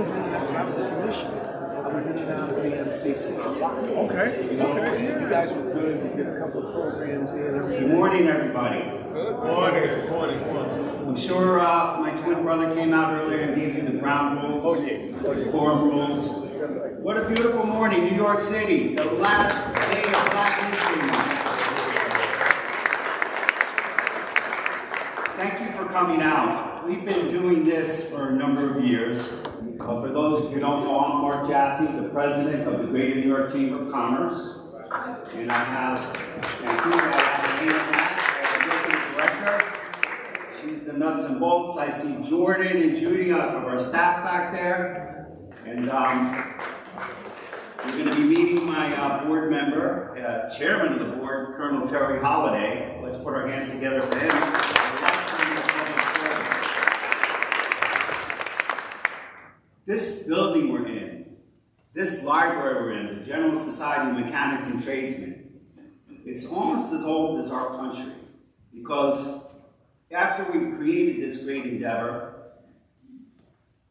when I was a commissioner, I was in and out of the MCC a lot. Okay. You know, Okay. you guys were good. We did a couple of programs in. Good morning, everybody. Good morning. Good morning. Good morning. I'm sure my twin brother came out earlier and gave you the ground rules, the forum rules. What a beautiful morning, New York City, the last day of Black History Month. Thank you for coming out. We've been doing this for a number of years. For those of you who don't know, I'm Mark Jaffe, the president of the Greater New York Chamber of Commerce. And I have the director. She's the nuts and bolts. I see Jordan and Judy of our staff back there. And we're going to be meeting my board member, chairman of the board, Colonel Terry Holliday. Let's put our hands together for him. This building we're in, this library we're in, the General Society of Mechanics and Tradesmen, it's almost as old as our country. Because after we created this great endeavor,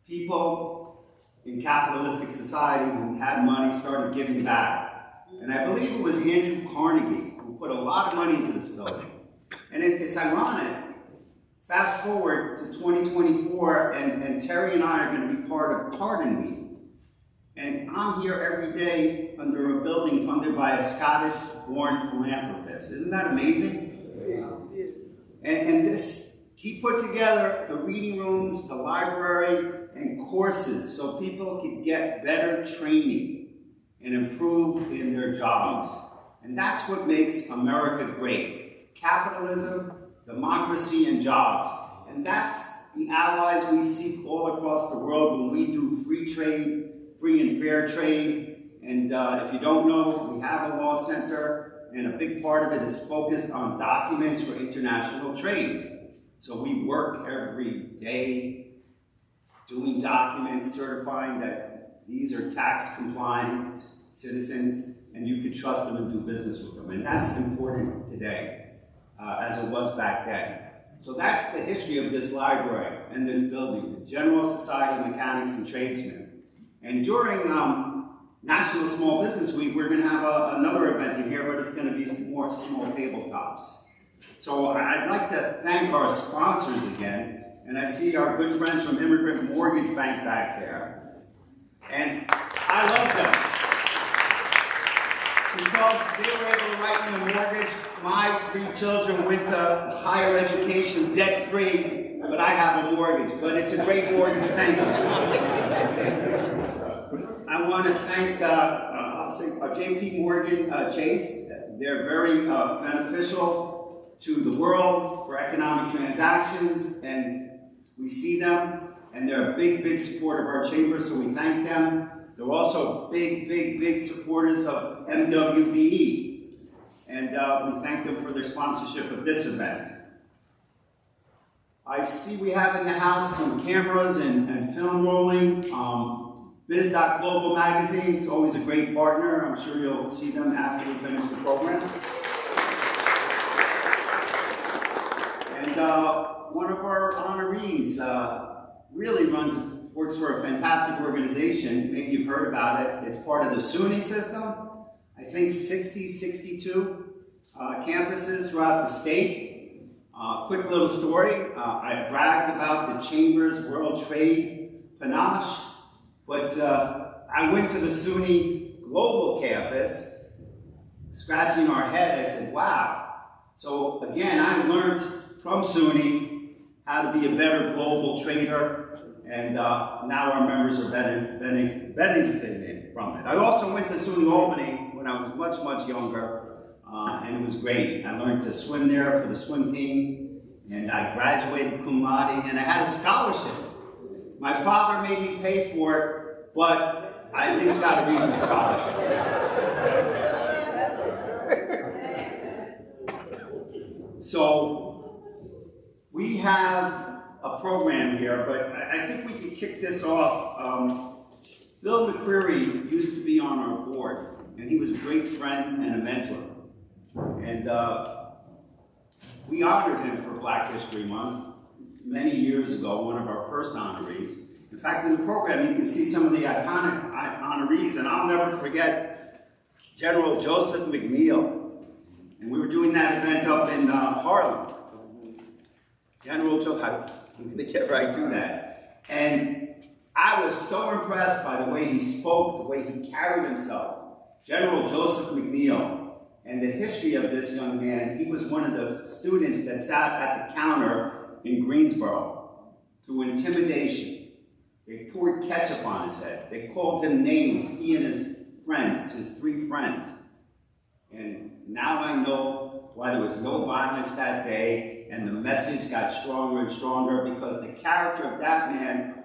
people in capitalistic society who had money started giving back. And I believe it was Andrew Carnegie who put a lot of money into this building. And it's ironic. Fast forward to 2024, and Terry and I are going to be part of Pardon Me. And I'm here every day under a building funded by a Scottish-born philanthropist. Isn't that amazing? And this, he put together the reading rooms, the library, and courses so people could get better training and improve in their jobs. And that's what makes America great. Capitalism, democracy, and jobs. And that's the allies we seek all across the world when we do free trade, free and fair trade. And if you don't know, we have a law center, and a big part of it is focused on documents for international trade. So we work every day doing documents, certifying that these are tax compliant citizens, and you can trust them and do business with them. And that's important today. As it was back then. So that's the history of this library and this building, the General Society of Mechanics and Tradesmen. And during National Small Business Week, we're going to have another event in here, but it's going to be more small tabletops. So I'd like to thank our sponsors again, and I see our good friends from Immigrant Mortgage Bank back there. And I love them. Because they were able to write me a mortgage. My 3 children went to higher education debt-free, but I have a mortgage. But it's a great mortgage, thank you. I want to thank JP Morgan Chase. They're very beneficial to the world for economic transactions, and we see them, and they're a big, big support of our chamber, so we thank them. They're also big, big, big supporters of MWBE. And we thank them for their sponsorship of this event. I see we have in the house some cameras and film rolling. Biz.Global Magazine is always a great partner. I'm sure you'll see them after we finish the program. And one of our honorees really works for a fantastic organization. Maybe you've heard about it. It's part of the SUNY system. I think 62 campuses throughout the state. Quick little story. I bragged about the Chamber's World Trade panache, but I went to the SUNY Global Campus, scratching our head. I said, wow. So again, I learned from SUNY how to be a better global trader, and now our members are benefiting from it. I also went to SUNY Albany when I was much, much younger, and it was great. I learned to swim there for the swim team, and I graduated cum laude, and I had a scholarship. My father made me pay for it, but I at least got to read the scholarship. So we have a program here, but I think we can kick this off. Bill McCreary used to be on our board, and he was a great friend and a mentor. And we honored him for Black History Month many years ago, one of our first honorees. In fact, in the program, you can see some of the iconic honorees, and I'll never forget General Joseph McNeil. And we were doing that event up in Harlem. General Joe, I'm going to get right to that. And I was so impressed by the way he spoke, the way he carried himself. General Joseph McNeil, and the history of this young man, he was one of the students that sat at the counter in Greensboro through intimidation. They poured ketchup on his head. They called him names, he and his friends, his 3 friends. And now I know why there was no violence that day, and the message got stronger and stronger, because the character of that man,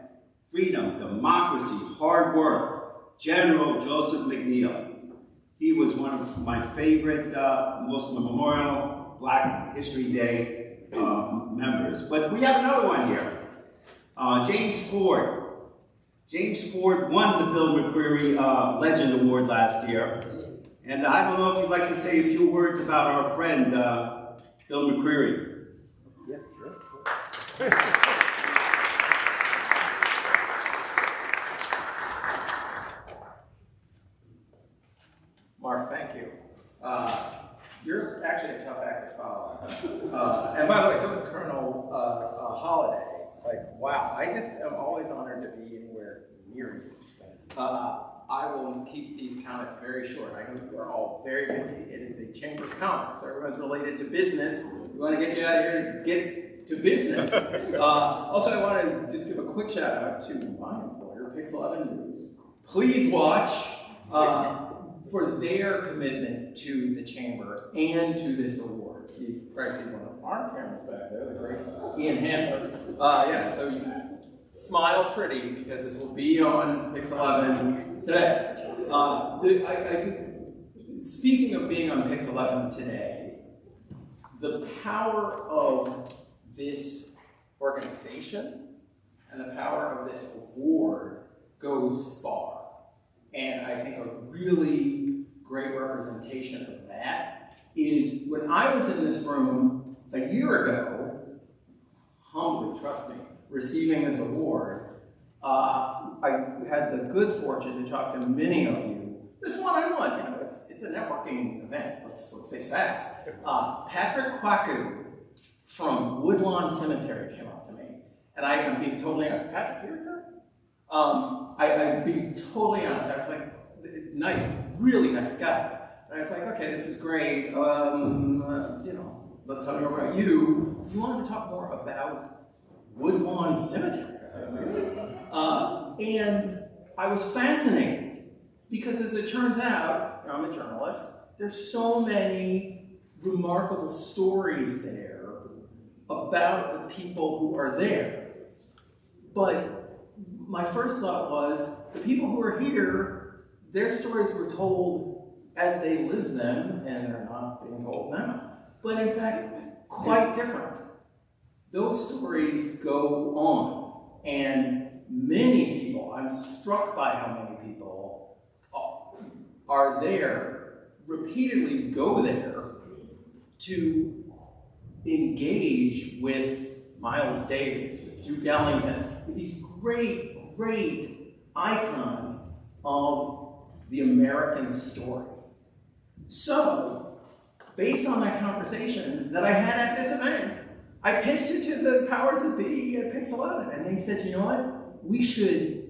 freedom, democracy, hard work, General Joseph McNeil. He was one of my favorite, most memorial Black History Day members. But we have another one here. James Ford. James Ford won the Bill McCreary Legend Award last year. And I don't know if you'd like to say a few words about our friend, Bill McCreary. Yeah, sure. Mark, thank you. You're actually a tough act to follow. And by the way, so is Colonel Holiday. Like, wow, I just am always honored to be anywhere near you. I will keep these comments very short. I know we're all very busy. It is a chamber of commerce, so everyone's related to business. We want to get you out here to get to business. Also, I want to just give a quick shout out to my employer, Pix 11 News. Please watch for their commitment to the chamber and to this award. You probably see one of our cameras back there, the great Ian Handler. Yeah, so you smile pretty because this will be on Pix 11 today. I think, speaking of being on Pix 11 today, the power of this organization and the power of this award goes far. And I think a really great representation of that is when I was in this room a year ago, humbly, trust me, receiving this award, I had the good fortune to talk to many of you. This one-on-one, you know, it's a networking event, let's face facts. Patrick Kwaku from Woodlawn Cemetery came up to me, and I'm being totally honest. Patrick, you're here? I'm being totally honest. I was like, nice, really nice guy. And I was like, okay, this is great. You know, let's tell me more about you. You wanted to talk more about Woodlawn Cemetery. I was like, really? And I was fascinated because, as it turns out, I'm a journalist. There's so many remarkable stories there about the people who are there. But my first thought was, the people who are here, their stories were told as they lived them, and they're not being told now. But in fact, quite different. Those stories go on, and many people, I'm struck by how many people are there, repeatedly go there to engage with Miles Davis, with Duke Ellington, with these great, great icons of the American story. So, based on that conversation that I had at this event, I pitched it to the powers that be at Pix 11, and they said, you know what? We should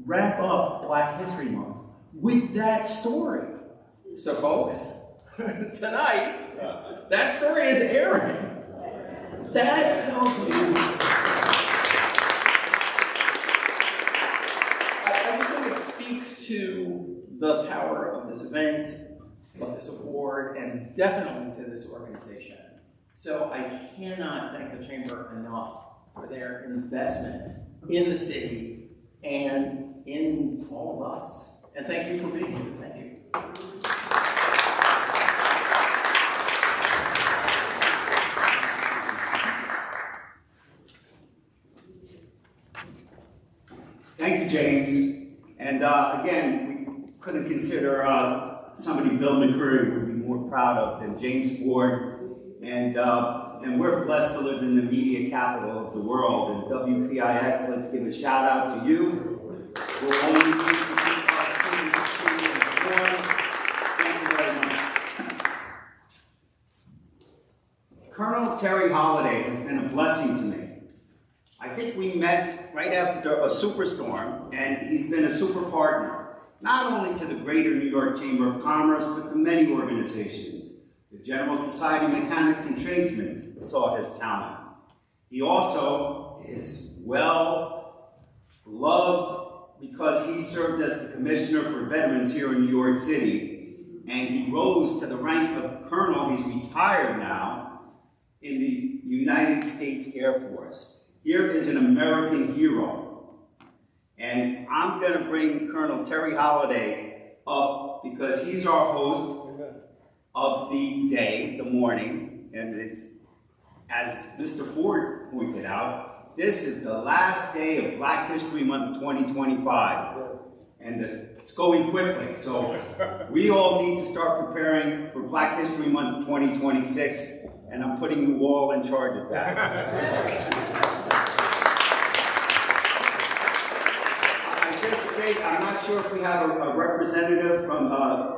wrap up Black History Month with that story. So, folks, tonight, that story is airing. That tells you. I just think it speaks to the power of this event, of this award, and definitely to this organization. So I cannot thank the Chamber enough for their investment in the city and in all of us. And thank you for being here. Thank you. Thank you, James. And again, we couldn't consider somebody Bill McCreary would be more proud of than James Ford. And and we're blessed to live in the media capital of the world. And WPIX, let's give a shout out to you. We'll only keep our students informed. Thank you very much. Colonel Terry Holliday has been a blessing to me. I think we met right after a superstorm, and he's been a super partner, not only to the Greater New York Chamber of Commerce, but to many organizations. The General Society of Mechanics and Tradesmen saw his talent. He also is well loved because he served as the Commissioner for Veterans here in New York City, and he rose to the rank of Colonel. He's retired now in the United States Air Force. Here is an American hero. And I'm going to bring Colonel Terry Holliday up because he's our host of the day, the morning. And it's, as Mr. Ford pointed out, this is the last day of Black History Month 2025. And it's going quickly. So we all need to start preparing for Black History Month 2026. And I'm putting you all in charge of that. I'm not sure if we have a representative from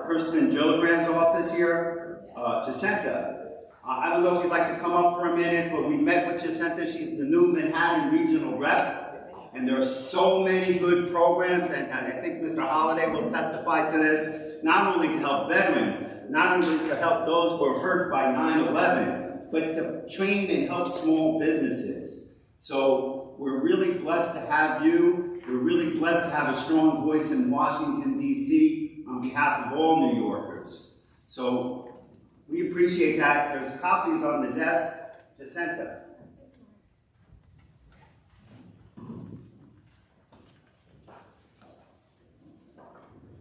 Kirsten Gillibrand's office here, Jacinta. I don't know if you'd like to come up for a minute, but we met with Jacinta. She's the new Manhattan Regional Rep, and there are so many good programs, and I think Mr. Holliday will testify to this, not only to help veterans, not only to help those who were hurt by 9/11, but to train and help small businesses. So we're really blessed to have you. We're really blessed to have a strong voice in Washington, D.C. on behalf of all New Yorkers. So we appreciate that. There's copies on the desk. Jacinta.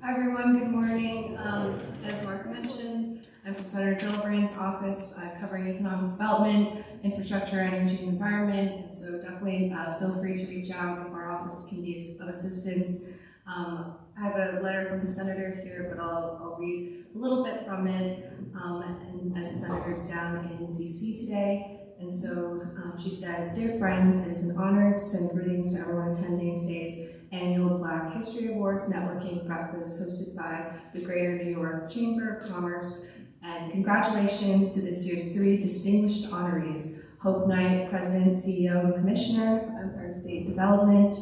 Hi everyone, good morning. As Mark mentioned, I'm from Senator Gillibrand's office covering economic development, infrastructure, energy, and environment. And so definitely feel free to reach out if our office can be of assistance. I have a letter from the senator here, but I'll read a little bit from it. And as the senator's down in DC today. And so she says, "Dear friends, it is an honor to send greetings to everyone attending today's annual Black History Awards networking breakfast hosted by the Greater New York Chamber of Commerce. And congratulations to this year's 3 distinguished honorees: Hope Knight, President, CEO, and Commissioner of Empire State Development;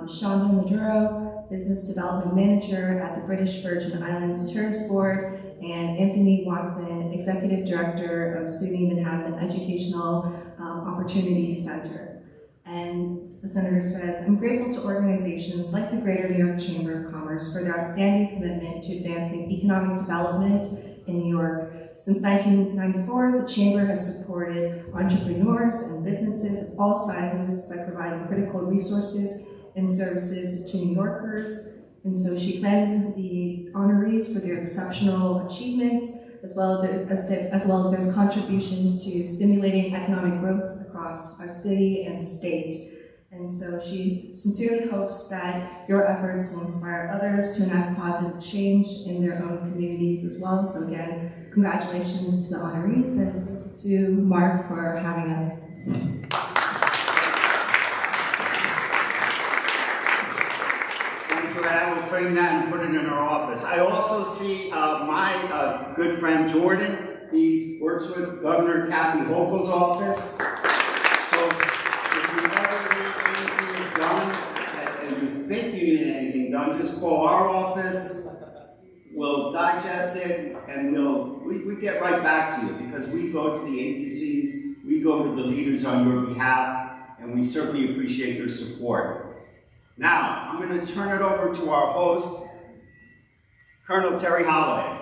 Shonda Maduro, Business Development Manager at the British Virgin Islands Tourist Board; and Anthony Watson, Executive Director of SUNY Manhattan Educational Opportunities Center." And the senator says, "I'm grateful to organizations like the Greater New York Chamber of Commerce for their outstanding commitment to advancing economic development in New York. Since 1994, the Chamber has supported entrepreneurs and businesses of all sizes by providing critical resources and services to New Yorkers." And so she commends the honorees for their exceptional achievements, as well as their contributions to stimulating economic growth across our city and state. And so she sincerely hopes that your efforts will inspire others to enact positive change in their own communities as well. So again, congratulations to the honorees and to Mark for having us. I will frame that and put it in our office. I also see my good friend Jordan. He works with Governor Kathy Hochul's office. So if you ever need anything done and you think you need anything done, just call our office. We'll digest it and we get right back to you, because we go to the agencies, we go to the leaders on your behalf, and we certainly appreciate your support. Now, I'm going to turn it over to our host, Colonel Terry Holliday.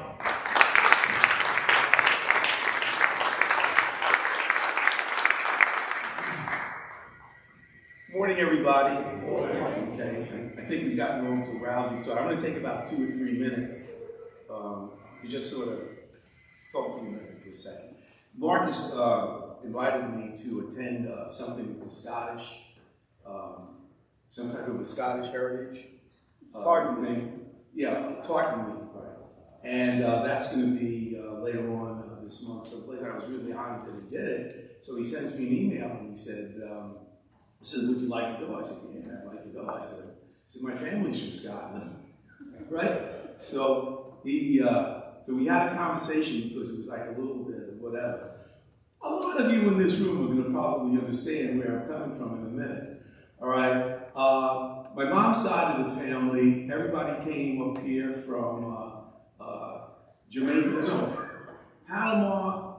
Morning, everybody. Okay, I think we've gotten off to a rousing, so I'm going to take about 2 or 3 minutes to just sort of talk to you in just a second. Marcus invited me to attend something with the Scottish, some type of a Scottish heritage. Tartan thing. Yeah, Tartan Week, right. And that's going to be later on this month, someplace. I was really honored that he did it. so he sends me an email and he said, would you like to go? I said, yeah, I'd like to go. I said, my family's from Scotland, right? So we had a conversation because it was like a little bit of whatever. A lot of you in this room are going to probably understand where I'm coming from in a minute. All right. My mom's side of the family, everybody came up here from Jamaica, no, Panama,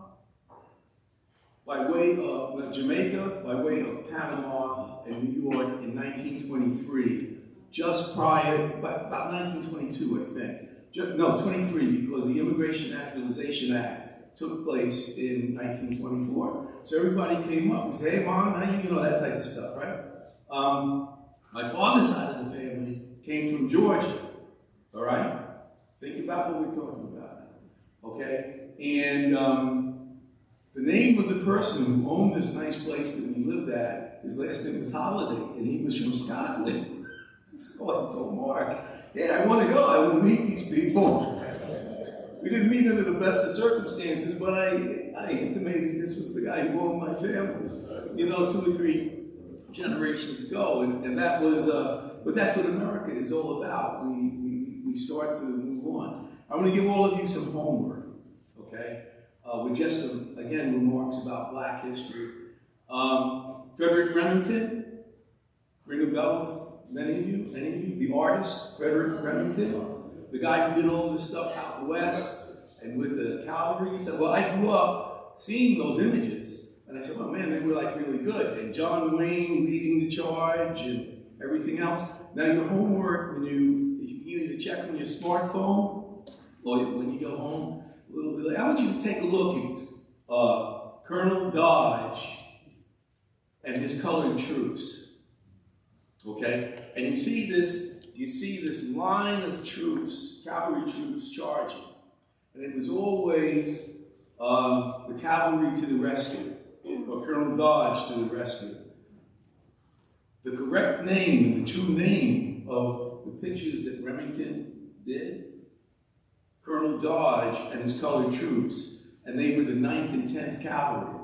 by way of Jamaica, by way of Panama and New York in 1923, just prior, about 1922, I think. No, 23, because the Immigration Naturalization Act took place in 1924. So everybody came up and said, hey, Mom, how you know, that type of stuff, right? My father's side of the family came from Georgia, all right? Think about what we're talking about now, okay? And the name of the person who owned this nice place that we lived at, his last name was Holiday, and he was from Scotland. So I told Mark, hey, I want to go, I want to meet these people. We didn't meet under the best of circumstances, but I intimated this was the guy who owned my family, 2 or 3 generations ago, and that was, but that's what America is all about. We start to move on. I want to give all of you some homework, okay? With just some, again, remarks about Black history. Frederick Remington, ring a bell with many of you, any of you? The artist, Frederick Remington, the guy who did all this stuff out west and with the cavalry. He said, well, I grew up seeing those images. And I said, oh man, they were like really good. And John Wayne leading the charge and everything else. Now your homework, when you either check on your smartphone or when you go home a little bit later, I want you to take a look at Colonel Dodge and his colored troops. Okay? And you see this line of troops, cavalry troops charging. And it was always the cavalry to the rescue, or Colonel Dodge to the rescue. The correct name and the true name of the pictures that Remington did, Colonel Dodge and his colored troops, and they were the 9th and 10th Cavalry.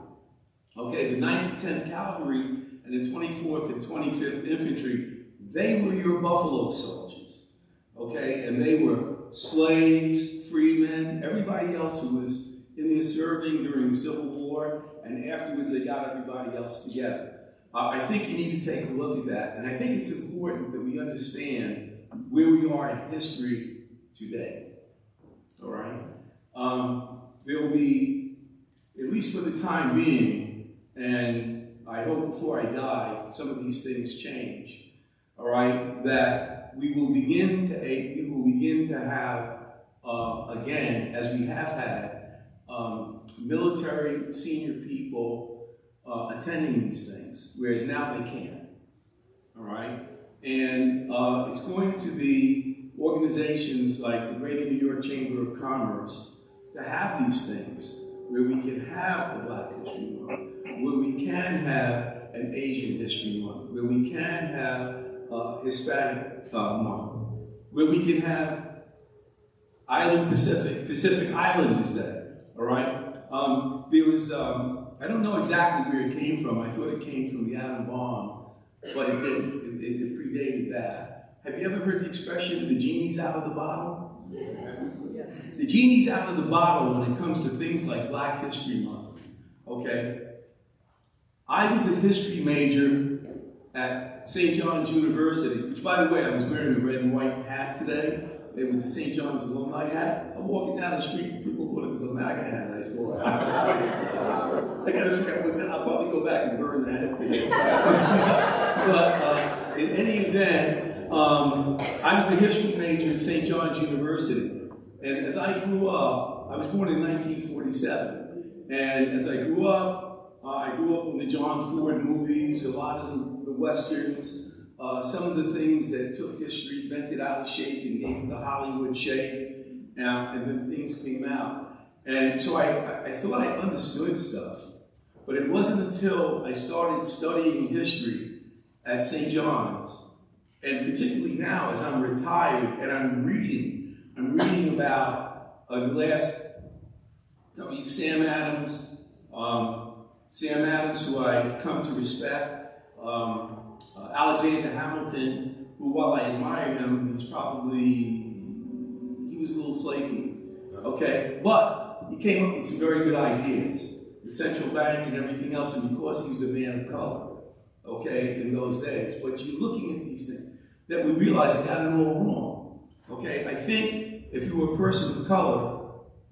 Okay, the 9th and 10th Cavalry and the 24th and 25th Infantry, they were your Buffalo Soldiers. Okay, and they were slaves, freemen, everybody else who was in there serving during the Civil War, and afterwards they got everybody else together. I think you need to take a look at that, and I think it's important that we understand where we are in history today. All right? There will be, at least for the time being, and I hope before I die, some of these things change. All right, that we will begin to have again, as we have had, military senior people attending these things, whereas now they can't. All right, and it's going to be organizations like the Greater New York Chamber of Commerce to have these things where we can have a Black History Month, where we can have an Asian History Month, where we can have Hispanic Month, where we can have Pacific Islanders Day, all right? There was, I don't know exactly where it came from. I thought it came from the atom bomb, but it didn't. It predated that. Have you ever heard the expression, the genie's out of the bottle? Yeah. The genie's out of the bottle when it comes to things like Black History Month, okay? I was a history major at St. John's University, which, by the way, I was wearing a red and white hat today. It was a St. John's alumni hat. I'm walking down the street, people thought it was a MAGA hat, I thought. I gotta figure out what that, I'll probably go back and burn that hat today. But in any event, I was a history major at St. John's University. And as I grew up, I was born in 1947. And as I grew up in the John Ford movies, a lot of the Westerns, some of the things that took history, bent it out of shape and gave it the Hollywood shape, and then things came out. And so I thought I understood stuff, but it wasn't until I started studying history at St. John's, and particularly now as I'm retired and I'm reading about Sam Adams, Sam Adams, who I've come to respect, Alexander Hamilton, who while I admire him, he was a little flaky, okay? But he came up with some very good ideas, the central bank and everything else, and because he was a man of color, okay, in those days. But you're looking at these things that we realize they got it all wrong, okay? I think if you were a person of color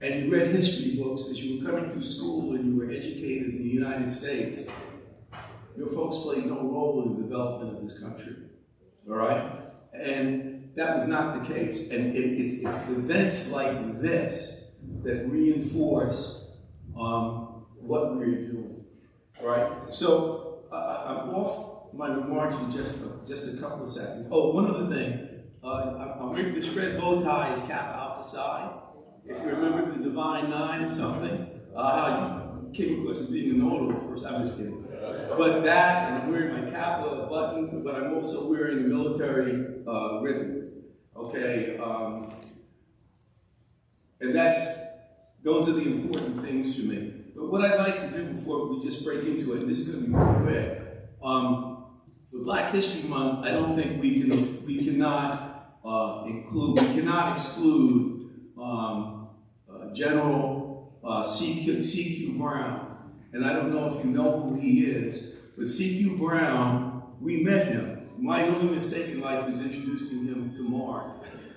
and you read history books as you were coming through school and you were educated in the United States, your folks played no role in the development of this country, all right? And that was not the case. And it's events like this that reinforce what we're doing, all right? So I'm off my remarks for just a couple of seconds. Oh, one other thing. I'm wearing this red bow tie is Kappa Alpha Psi. If you remember the Divine Nine or something, how you came across as being a notable person. I'm just kidding. But that, and I'm wearing my Kappa button, but I'm also wearing a military ribbon. Okay, and those are the important things for me. But what I'd like to do before we just break into it, and this is going to be real quick, for Black History Month, I don't think we cannot exclude General C.Q. Brown. And I don't know if you know who he is, but C.Q. Brown, we met him. My only mistake in life is introducing him to Mark.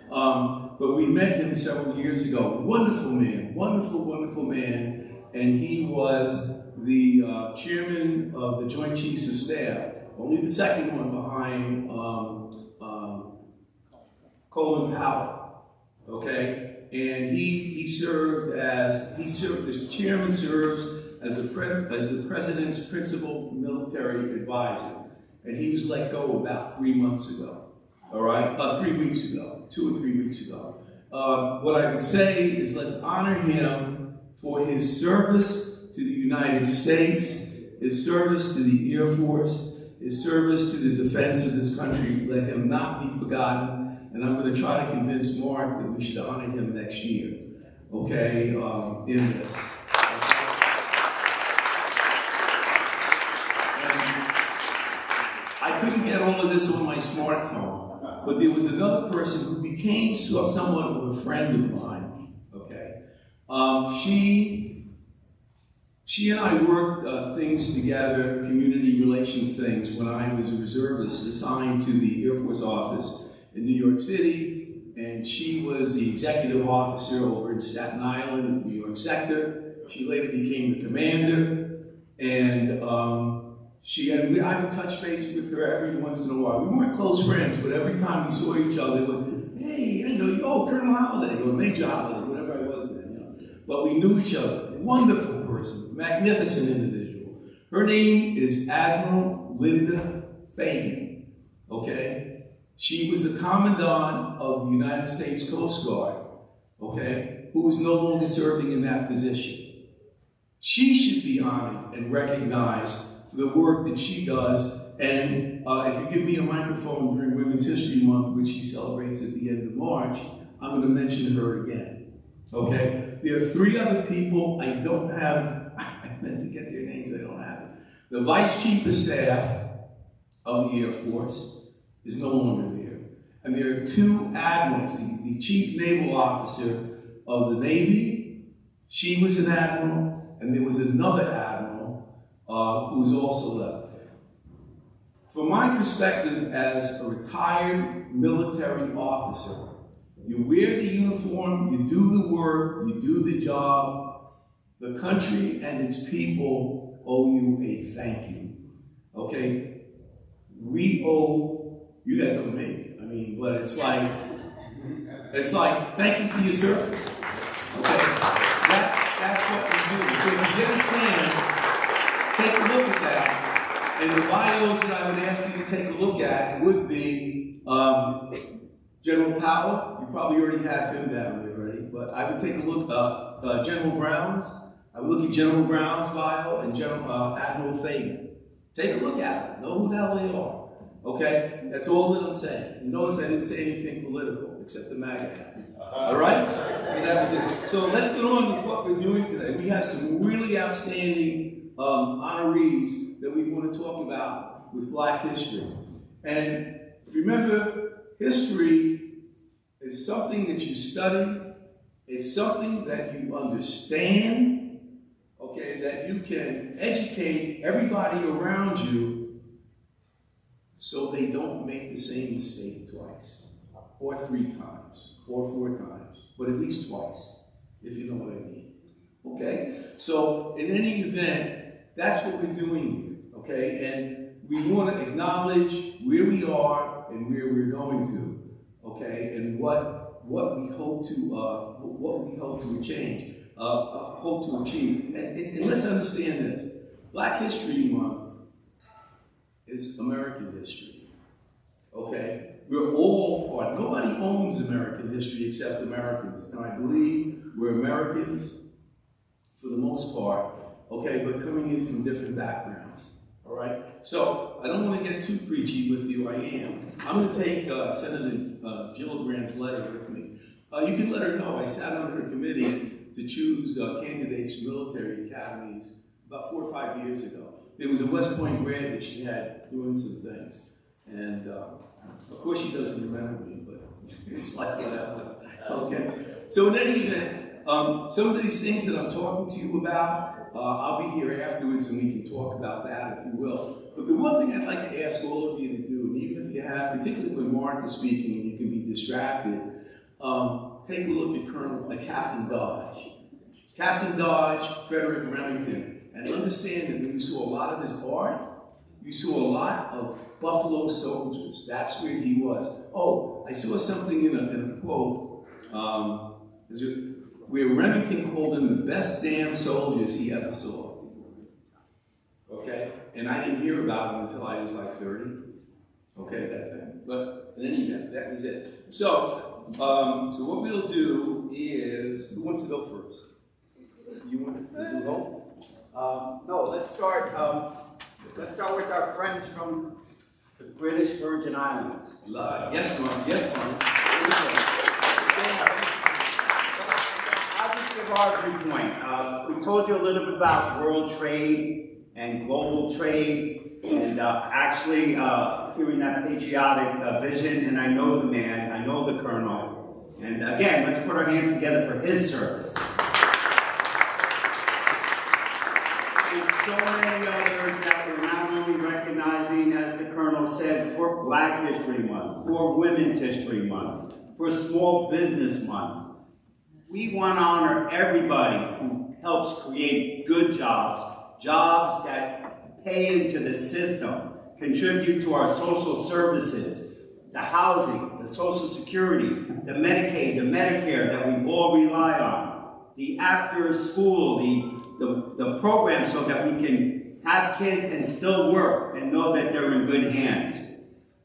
But we met him several years ago. Wonderful man, wonderful man. And he was the chairman of the Joint Chiefs of Staff, only the second one behind Colin Powell, okay? And this chairman serves as the president's principal military advisor. And he was let go about 3 months ago, all right? 3 weeks ago, 2 or 3 weeks ago. What I would say is let's honor him for his service to the United States, his service to the Air Force, his service to the defense of this country. Let him not be forgotten. And I'm going to try to convince Mark that we should honor him next year, okay, in this. I couldn't get all of this on my smartphone, but there was another person who became somewhat of a friend of mine, okay? She and I worked things together, community relations things, when I was a reservist assigned to the Air Force office in New York City, and she was the executive officer over in Staten Island in the New York sector. She later became the commander, and I would touch base with her every once in a while. We weren't close friends, but every time we saw each other, it was, hey, I know you, oh, Colonel Holliday, or Major Holliday, whatever I was then, you know. But we knew each other. Wonderful person, magnificent individual. Her name is Admiral Linda Fagan, okay? She was the commandant of the United States Coast Guard, okay, who is no longer serving in that position. She should be honored and recognized for the work that she does. And if you give me a microphone during Women's History Month, which she celebrates at the end of March, I'm going to mention her again, okay? There are 3 other people I don't have. I meant to get their names, I don't have it. The Vice Chief of Staff of the Air Force is no longer there. And there are 2 admirals, the Chief Naval Officer of the Navy, she was an admiral, and there was another admiral who was also left. From my perspective as a retired military officer, you wear the uniform, you do the work, you do the job. The country and its people owe you a thank you, okay? We owe, you guys owe me, I mean, but it's like, thank you for your service, okay? That's what we do. So if you get a chance, take a look at that. And the bios that I would ask you to take a look at would be General Powell. You probably already have him down there already, but I would take a look at General Brown's. I would look at General Brown's bio and Admiral Fagan. Take a look at them. Know who the hell they are. Okay? That's all that I'm saying. You notice I didn't say anything political except the MAGA hat. All right? So that was it. So let's get on with what we're doing today. We have some really outstanding honorees that we want to talk about with Black history. And remember, history is something that you study, it's something that you understand, okay, that you can educate everybody around you so they don't make the same mistake twice, or 3 times, or 4 times, but at least twice, if you know what I mean. Okay? So, in any event, that's what we're doing here, okay? And we want to acknowledge where we are and where we're going to, okay? And what we hope to change, hope to achieve. And let's understand this: Black History Month is American history, okay? We're all part. Nobody owns American history except Americans, and I believe we're Americans for the most part, okay, but coming in from different backgrounds, all right? So, I don't want to get too preachy with you, I am. I'm going to take Senator Gillibrand's letter with me. You can let her know I sat on her committee to choose candidates for military academies about 4 or 5 years ago. There was a West Point grad that she had doing some things, and of course she doesn't remember me, but it's like whatever, okay? So in any event, some of these things that I'm talking to you about, I'll be here afterwards and we can talk about that if you will. But the one thing I'd like to ask all of you to do, and even if you have, particularly when Mark is speaking and you can be distracted, take a look at Captain Dodge. Captain Dodge, Frederick Remington, and understand that when you saw a lot of his art, you saw a lot of Buffalo soldiers. That's where he was. Oh, I saw something in a quote, where Remington called them the best damn soldiers he ever saw. Okay? And I didn't hear about them until I was like 30. Okay, that thing. But in any event, that was it. So what we'll do is, who wants to go first? You want to do both? No, let's start with our friends from the British Virgin Islands. Yes, Mark. Yes, Mark. I'll just give our viewpoint. We told you a little bit about world trade and global trade, and actually hearing that patriotic vision, and I know the man, I know the colonel, and again, let's put our hands together for his service. There's so many others that we're not only recognizing, as the colonel said, for Black History Month, for Women's History Month, for Small Business Month. We want to honor everybody who helps create good jobs, jobs that pay into the system, contribute to our social services, the housing, the Social Security, the Medicaid, the Medicare that we all rely on, the after school, the program so that we can have kids and still work and know that they're in good hands.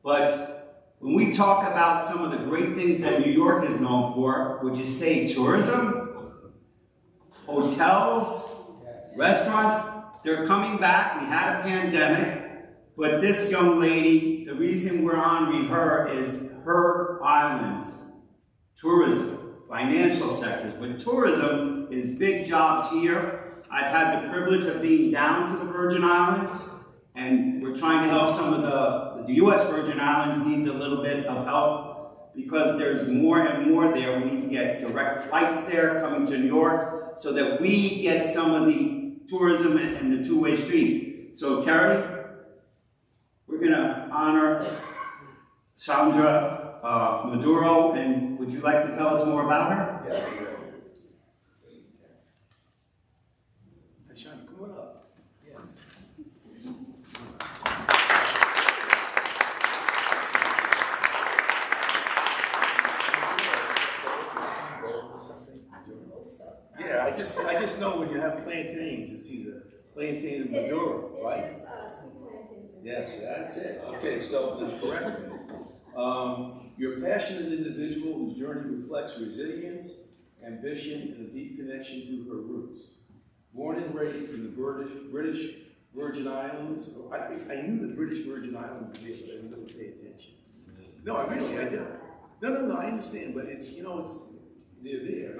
But when we talk about some of the great things that New York is known for, would you say tourism, hotels, restaurants? They're coming back. We had a pandemic, but this young lady, the reason we're honoring her is her islands, tourism, financial sectors, but tourism is big jobs here. I've had the privilege of being down to the Virgin Islands, and we're trying to help some of the U.S. Virgin Islands needs a little bit of help because there's more and more there. We need to get direct flights there coming to New York so that we get some of the tourism and the two-way street. So Terry, we're going to honor Sandra Maduro, and would you like to tell us more about her? Yes. Sean, come on up. Yeah. Yeah, I just know when you have plantains, it's either plantain and Maduro, right? It is sweet plantains. Yes, that's it. Okay, so correct me. You're a passionate individual whose journey reflects resilience, ambition, and a deep connection to her roots. Born and raised in the British Virgin Islands, I knew the British Virgin Islands did, but I didn't really pay attention. No, I do. No, I understand, but it's, they're there.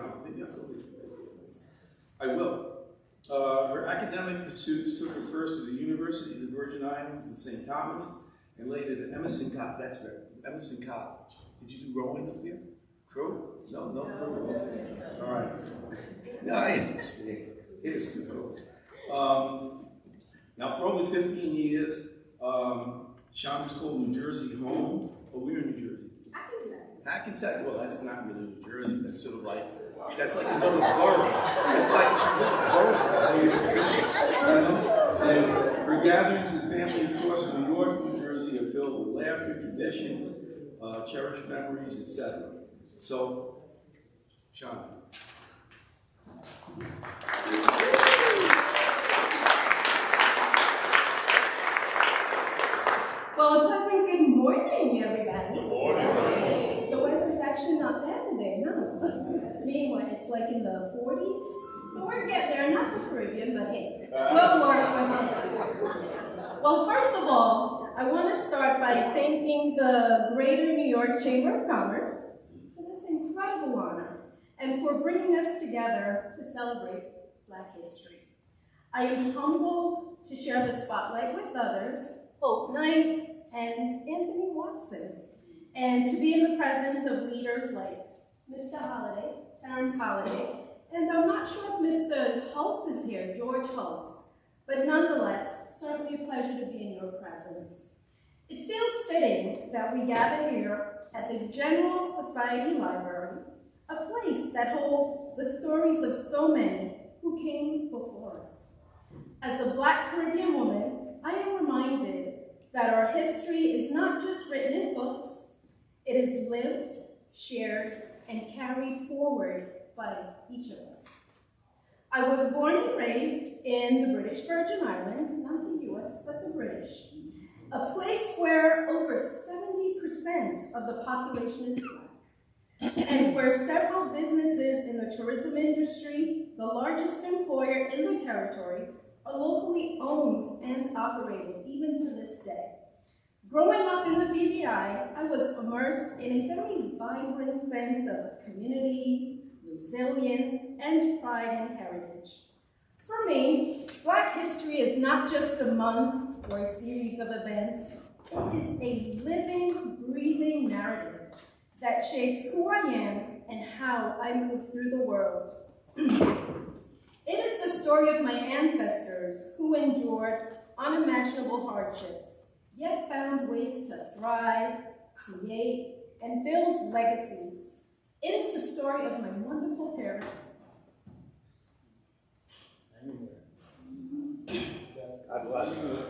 I will. Her academic pursuits took her first to the University of the Virgin Islands in St. Thomas and later to Emerson College. That's right, Emerson College. Did you do rowing up here? Crew? No crew. Okay. All right. No, I understand. It is too cool. Now, for over 15 years, Sean has called New Jersey home. Oh, we're in New Jersey. Hackensack. Well, that's not really New Jersey. That's sort of like, that's like another borough. It's like another borough of New York City. You know? And her gatherings with family across New York, New Jersey are filled with laughter, traditions, cherished memories, etc. So, Sean. Well, a pleasant good morning, everybody. Good morning. The weather's actually not bad today, no. Meanwhile, it's like in the 40s. So we're getting there, not the Caribbean, but hey, we'll work with it. Well, first of all, I want to start by thanking the Greater New York Chamber of Commerce for this incredible honor and for bringing us together to celebrate Black history. I am humbled to share the spotlight with others, Hope Knight and Anthony Watson, and to be in the presence of leaders like Mr. Holliday, Terrence Holliday, and I'm not sure if Mr. Hulse is here, George Hulse, but nonetheless, certainly a pleasure to be in your presence. It feels fitting that we gather here at the General Society Library, a place that holds the stories of so many who came before us. As a Black Caribbean woman, I am reminded that our history is not just written in books, it is lived, shared, and carried forward by each of us. I was born and raised in the British Virgin Islands, not the US, but the British, a place where over 70% of the population is Black, and where several businesses in the tourism industry, the largest employer in the territory, are locally owned and operated, even to this day. Growing up in the BVI, I was immersed in a very vibrant sense of community, resilience, and pride in heritage. For me, Black history is not just a month or a series of events. It is a living, breathing narrative that shapes who I am and how I move through the world. It is the story of my ancestors who endured unimaginable hardships, yet found ways to thrive, create, and build legacies. It is the story of my wonderful parents. God bless you.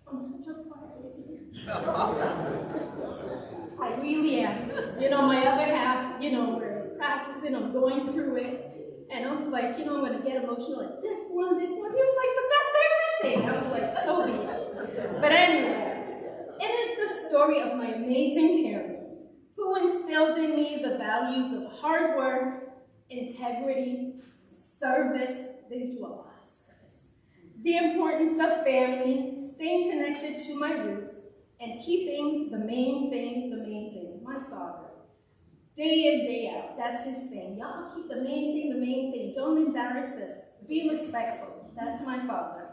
I'm such a quiet lady. I really am. You know, my other half, we're practicing, I'm going through it. And I was like, I'm going to get emotional, like this one. He was like, but that's everything. I was like, so be it. But anyway, it is the story of my amazing parents who instilled in me the values of hard work, integrity, service. They do a lot of service. The importance of family, staying connected to my roots, and keeping the main thing, my father. Day in, day out, that's his thing. Y'all keep the main thing. Don't embarrass us. Be respectful. That's my father.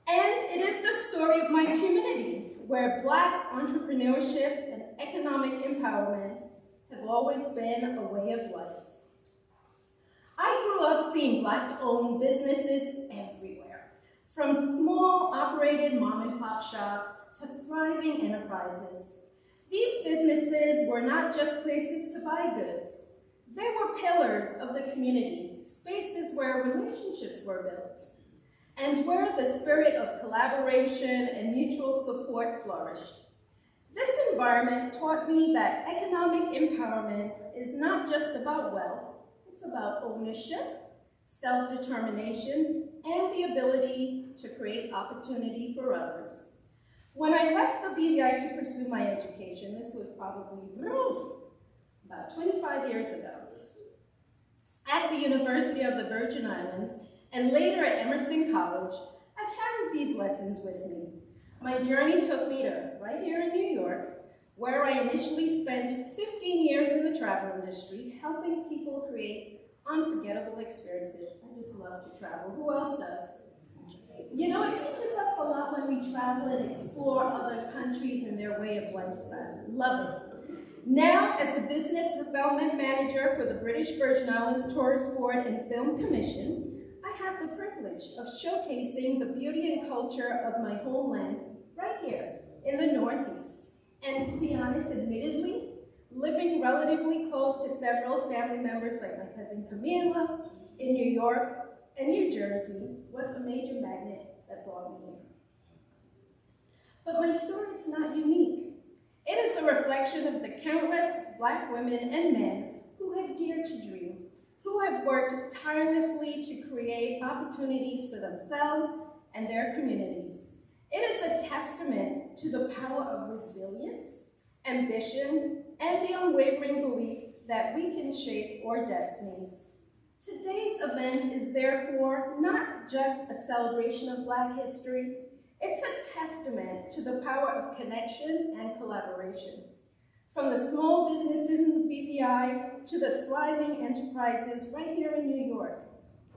And it is the story of my community, where Black entrepreneurship and economic empowerment have always been a way of life. I grew up seeing Black-owned businesses everywhere, from small operated mom-and-pop shops to thriving enterprises. These businesses were not just places to buy goods. They were pillars of the community, spaces where relationships were built, and where the spirit of collaboration and mutual support flourished. This environment taught me that economic empowerment is not just about wealth, it's about ownership, self-determination, and the ability to create opportunity for others. When I left the BVI to pursue my education, this was probably about 25 years ago, at the University of the Virgin Islands, and later at Emerson College, I carried these lessons with me. My journey took me to right here in New York, where I initially spent 15 years in the travel industry, helping people create unforgettable experiences. I just love to travel. Who else does? You know, it teaches us a lot when we travel and explore other countries and their way of lifestyle. Love it. Now, as the Business Development Manager for the British Virgin Islands Tourist Board and Film Commission, I have the privilege of showcasing the beauty and culture of my homeland right here in the Northeast. And to be honest, admittedly, living relatively close to several family members like my cousin Camila in New York and New Jersey was a major magnet that brought me here. But my story is not unique. It is a reflection of the countless Black women and men who have dared to dream, who have worked tirelessly to create opportunities for themselves and their communities. It is a testament to the power of resilience, ambition, and the unwavering belief that we can shape our destinies. Today's event is therefore not just a celebration of Black history, it's a testament to the power of connection and collaboration. From the small businesses in the BVI to the thriving enterprises right here in New York,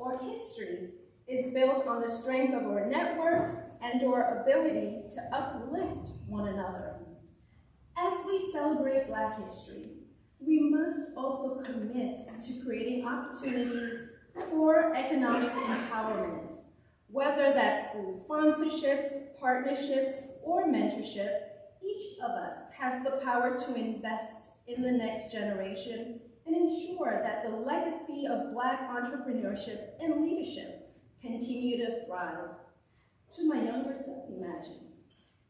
our history is built on the strength of our networks and our ability to uplift one another. As we celebrate Black history, we must also commit to creating opportunities for economic empowerment, whether that's through sponsorships, partnerships, or mentorship. Each of us has the power to invest in the next generation and ensure that the legacy of Black entrepreneurship and leadership continue to thrive. To my younger self, imagine.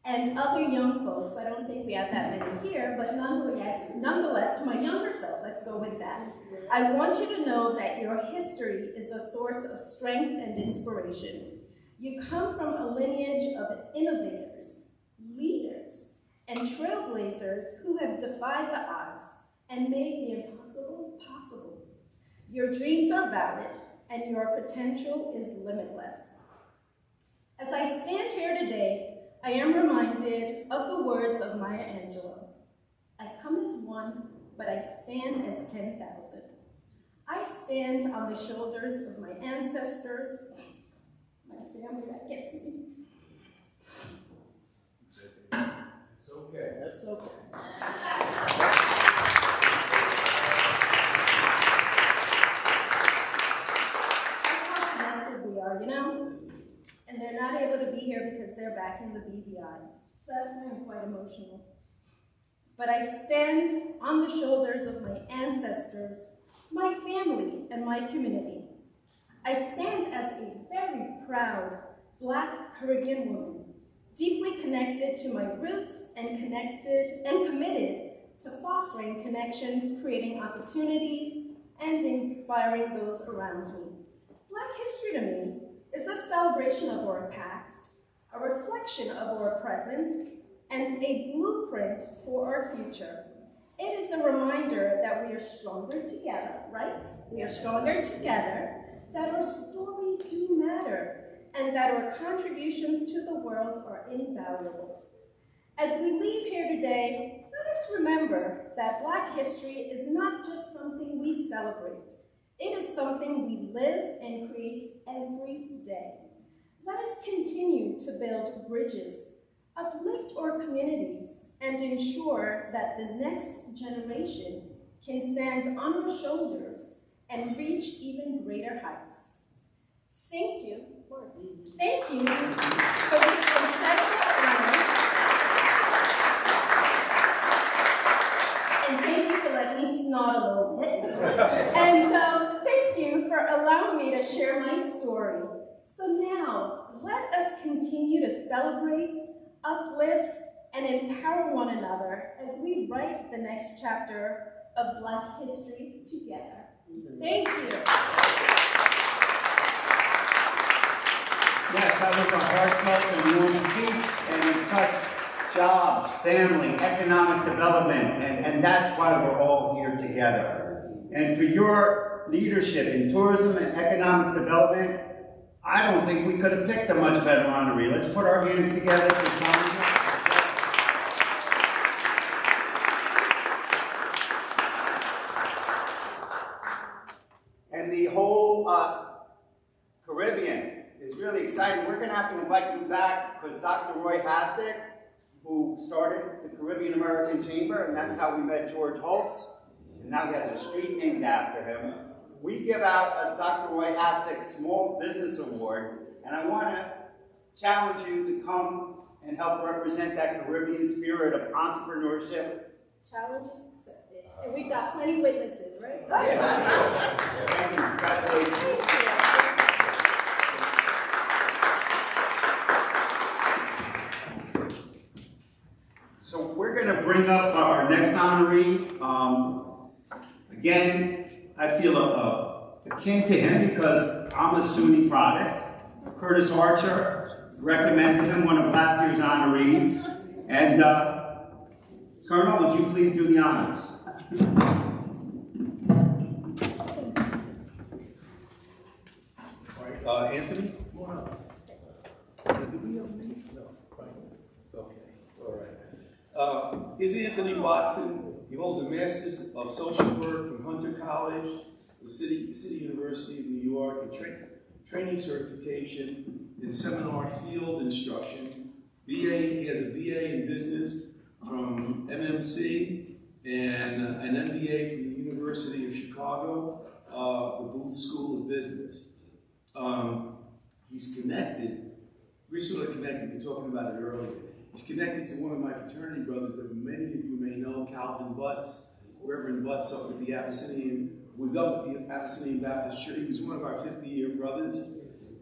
And other young folks, I don't think we have that many here, but nonetheless, to my younger self, let's go with that. I want you to know that your history is a source of strength and inspiration. You come from a lineage of innovators, leaders, and trailblazers who have defied the odds and made the impossible possible. Your dreams are valid, and your potential is limitless. As I stand here today, I am reminded of the words of Maya Angelou. I come as one, but I stand as 10,000. I stand on the shoulders of my ancestors, my family that gets me. It's okay. That's okay. That's how connected we are, you know? And they're not able to be here because they're back in the BVI. So that's why I'm quite emotional. But I stand on the shoulders of my ancestors, my family, and my community. I stand as a very proud Black Caribbean woman, deeply connected to my roots and committed to fostering connections, creating opportunities, and inspiring those around me. Black history to me is a celebration of our past, a reflection of our present, and a blueprint for our future. It is a reminder that we are stronger together, right? We are stronger together, that our stories do matter, and that our contributions to the world are invaluable. As we leave here today, let us remember that Black history is not just something we celebrate. It is something we live and create every day. Let us continue to build bridges, uplift our communities, and ensure that the next generation can stand on our shoulders and reach even greater heights. Thank you. Thank you for this incredible honor. And thank you for letting me snot a little bit. And thank you for allowing me to share my story. So now, let us continue to celebrate, uplift, and empower one another as we write the next chapter of Black history together. Thank you. Yes, that was a heartfelt and warm speech, and it touched jobs, family, economic development, and that's why we're all here together. And for your leadership in tourism and economic development, I don't think we could have picked a much better honoree. Let's put our hands together for Tom. And excited. We're going to have to invite you back because Dr. Roy Hastic, who started the Caribbean American Chamber, and that's how we met George Holtz, and now he has a street named after him. We give out a Dr. Roy Hastic Small Business Award, and I want to challenge you to come and help represent that Caribbean spirit of entrepreneurship. Challenge accepted. And we've got plenty witnesses, right? Thank you. Congratulations. So we're going to bring up our next honoree. Again, I feel akin to him because I'm a SUNY product. Curtis Archer recommended him, one of last year's honorees. And Colonel, would you please do the honors? All right, Anthony, come on up. Do we have a name? No, right. Okay, all right. Here's Anthony Watson. He holds a Master's of Social Work from Hunter College, the City University of New York, and training certification in seminar field instruction. He has a BA in business from MMC and an MBA from the University of Chicago, the Booth School of Business. He's connected, we're sort of connected, we were talking about it earlier. He's connected to one of my fraternity brothers that many of you may know, Calvin Butts, Reverend Butts up with the Abyssinian, was up with the Abyssinian Baptist Church. He was one of our 50-year brothers.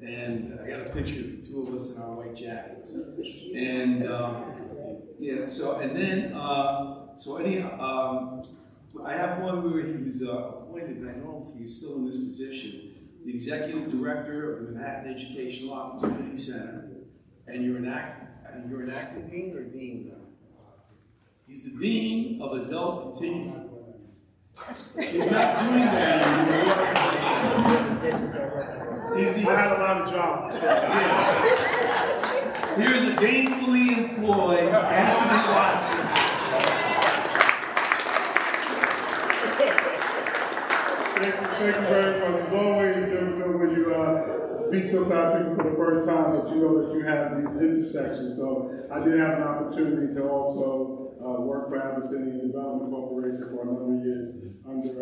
And I got a picture of the two of us in our white jackets. And yeah, so, and then, I have one where he was appointed, and I don't know if he's still in this position, the Executive Director of the Manhattan Educational Opportunity Center. And you're an acting dean or dean now? He's the Dean of Adult Continuing. He's not doing that anymore. I had a lot of jobs. Yeah. Here's a gainfully employed Anthony Watson. Thank you very much. It's always difficult when you meet sometimes people for the first time, but you know that you have these intersections. So I did have an opportunity to also work for Abyssinian Development Corporation for a number of years under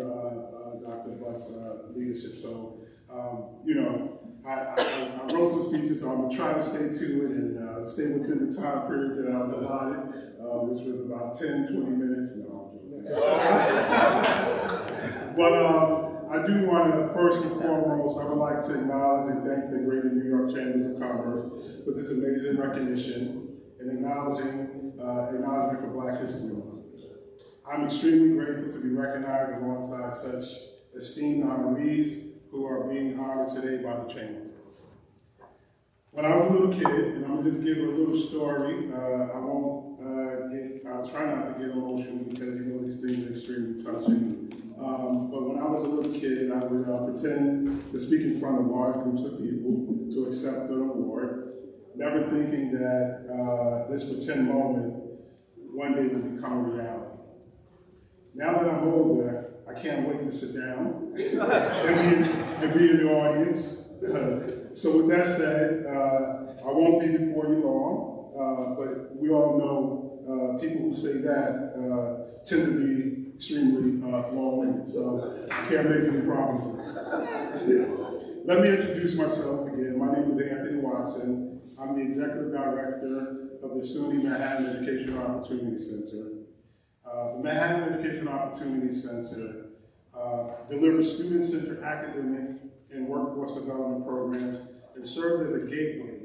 Dr. Butt's leadership. So, you know, I wrote some speeches, so I'm going to try to stay to it and stay within the time period that I was allotted, which was about 10, 20 minutes. No, I'm joking. But I do want to, first and foremost, I would like to acknowledge and thank the Greater New York Chambers of Commerce for this amazing recognition and acknowledgement for Black History Month. I'm extremely grateful to be recognized alongside such esteemed honorees who are being honored today by the Chamber. When I was a little kid, and I'm gonna just give a little story, I'll try not to get emotional because you know these things are extremely touching. But when I was a little kid, I would pretend to speak in front of large groups of people to accept an award, never thinking that this pretend moment one day would become a reality. Now that I'm older, I can't wait to sit down and be in the audience. So with that said, I won't be before you long, but we all know people who say that tend to be extremely long-winded, so I can't make any promises. Let me introduce myself again. My name is Anthony Watson. I'm the Executive Director of the SUNY Manhattan Educational Opportunity Center. The Manhattan Educational Opportunity Center delivers student-centered academic and workforce development programs and serves as a gateway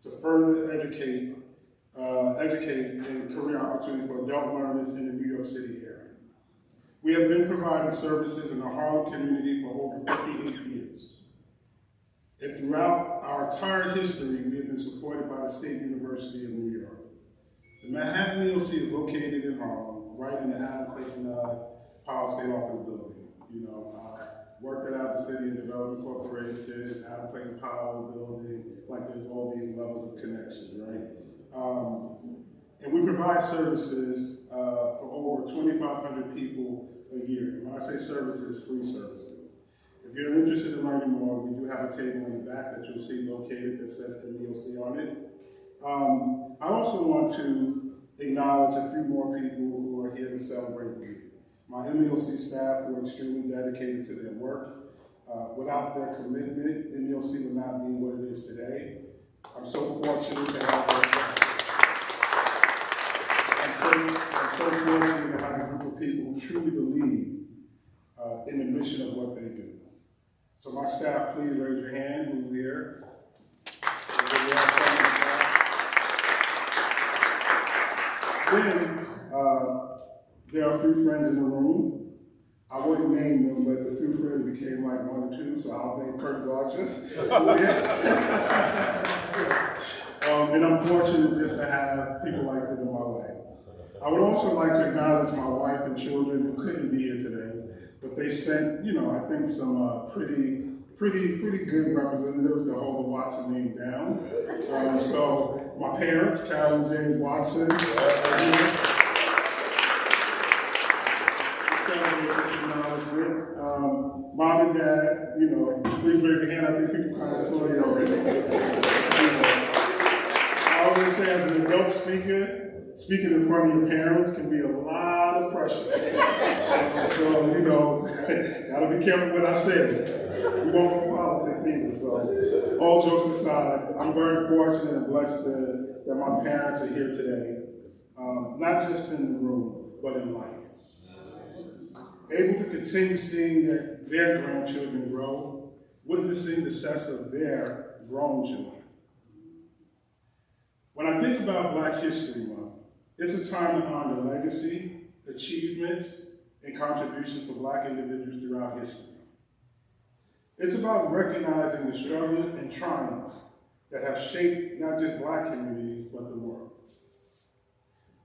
to further educate and career opportunities for adult learners in the New York City area. We have been providing services in the Harlem community for over 58 years. And throughout our entire history, we have been supported by the State University of New York. The Manhattan EOC is located in Harlem, right in the Adam Clayton Powell State Office building. You know, worked at Abyssinian Development Corporation, Adam Clayton Powell building, like there's all these levels of connection, right? And we provide services for over 2,500 people a year. When I say services, free services. If you're interested in learning more, we do have a table in the back that you'll see located that says MEOC on it. I also want to acknowledge a few more people who are here to celebrate with me. My MEOC staff who are extremely dedicated to their work. Without their commitment, MEOC would not be what it is today. I'm so fortunate to have I'm so fortunate to have a group of people who truly believe in the mission of what they do. So my staff, please raise your hand, who's here. Then, there are a few friends in the room. I wouldn't name them, but the few friends became like one or two, so I'll name Kurt Zarcher. And I'm fortunate just to have people like them in my life. I would also like to acknowledge my wife and children who couldn't be here today, but they sent, I think some pretty good representatives to hold the Watson name down. So my parents, Carol and James Watson, mom and dad, please raise your hand. I think people kind of saw you already. I always say as an adult speaker, speaking in front of your parents can be a lot of pressure. So, gotta be careful what I say. We won't go politics either. So, all jokes aside, I'm very fortunate and blessed that my parents are here today. Not just in the room, but in life. Able to continue seeing their grandchildren grow, witnessing the success of their grown children. When I think about Black History Month, it's a time to honor legacy, achievements, and contributions for Black individuals throughout history. It's about recognizing the struggles and triumphs that have shaped not just Black communities, but the world.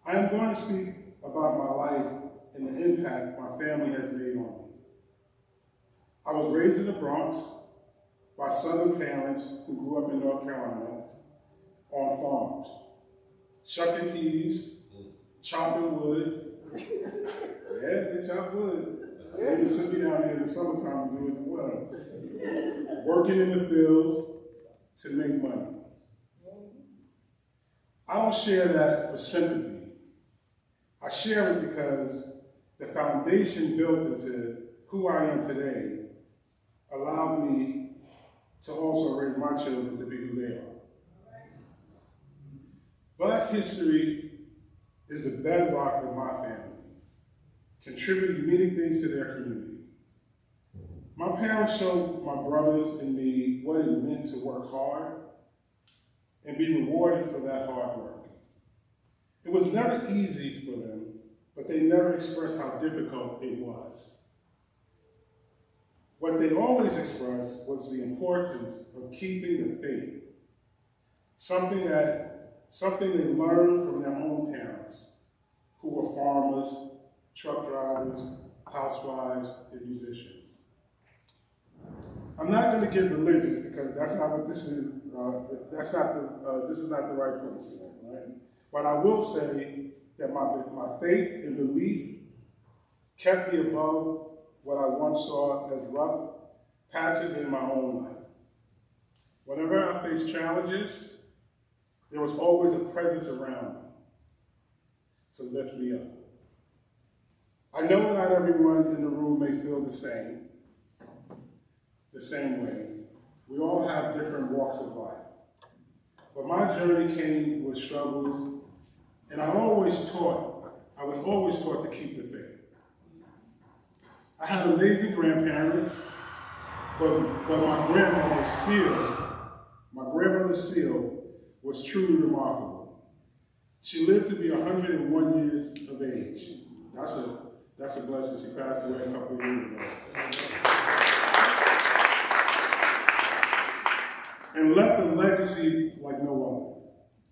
I am going to speak about my life and the impact my family has made on me. I was raised in the Bronx by Southern parents who grew up in North Carolina on farms, shucking peas, chopping wood. Yeah, they chop wood. They even sent me down here in the summertime to do it as well. Working in the fields to make money. I don't share that for sympathy. I share it because the foundation built into who I am today allowed me to also raise my children to be who they are. Black history is the bedrock of my family, contributing many things to their community. My parents showed my brothers and me what it meant to work hard and be rewarded for that hard work. It was never easy for them, but they never expressed how difficult it was. What they always expressed was the importance of keeping the faith, something they learned from their own parents, who were farmers, truck drivers, housewives, and musicians. I'm not going to get religious because that's not what this is. This is not the right place, right? But I will say that my faith and belief kept me above what I once saw as rough patches in my own life. Whenever I faced challenges, there was always a presence around me to lift me up. I know not everyone in the room may feel the same way. We all have different walks of life. But my journey came with struggles, and I was always taught to keep the faith. I had amazing grandparents, but my grandmother's seal was truly remarkable. She lived to be 101 years of age. That's a blessing. She passed away a couple of years ago. And left a legacy like no other.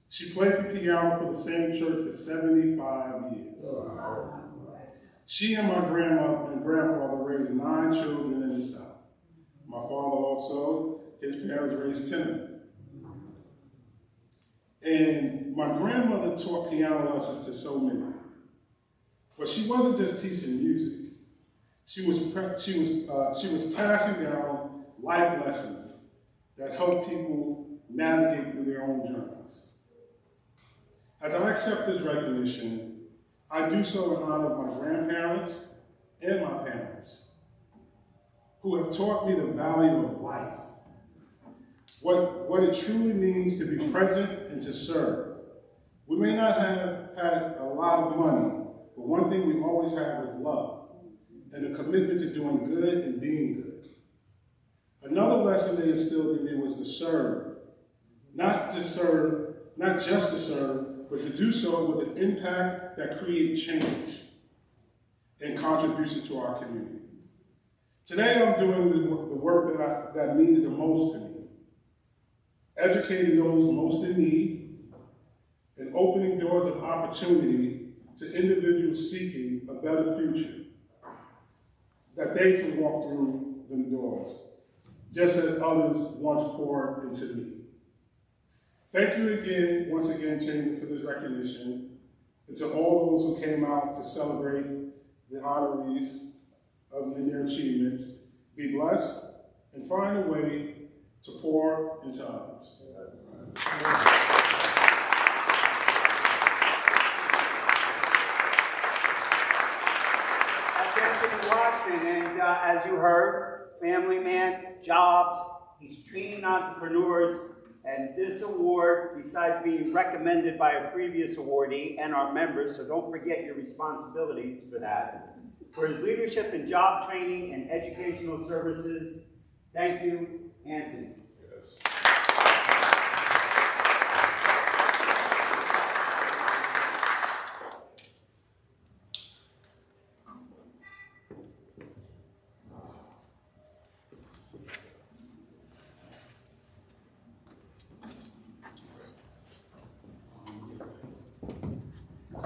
She played the piano for the same church for 75 years. She and my grandma and grandfather raised 9 children in the South. My father also, his parents raised 10 of them. And my grandmother taught piano lessons to so many. But she wasn't just teaching music. She was passing down life lessons that help people navigate through their own journeys. As I accept this recognition, I do so in honor of my grandparents and my parents, who have taught me the value of life, what it truly means to be present and to serve. We may not have had a lot of money, but one thing we always have is love and a commitment to doing good and being good. Another lesson they instilled in me was to serve, not just to serve, but to do so with an impact that creates change and contribution to our community. Today I'm doing the work that means the most to me, educating those most in need and opening doors of opportunity to individuals seeking a better future, that they can walk through the doors, just as others once poured into me. Thank you again, once again, Chamber, for this recognition, and to all those who came out to celebrate the honorees in their achievements. Be blessed and find a way to pour into others. That's Anthony Watson, and as you heard, family man, jobs, he's training entrepreneurs, and this award, besides being recommended by a previous awardee and our members, so don't forget your responsibilities for that, for his leadership in job training and educational services. Thank you, Anthony.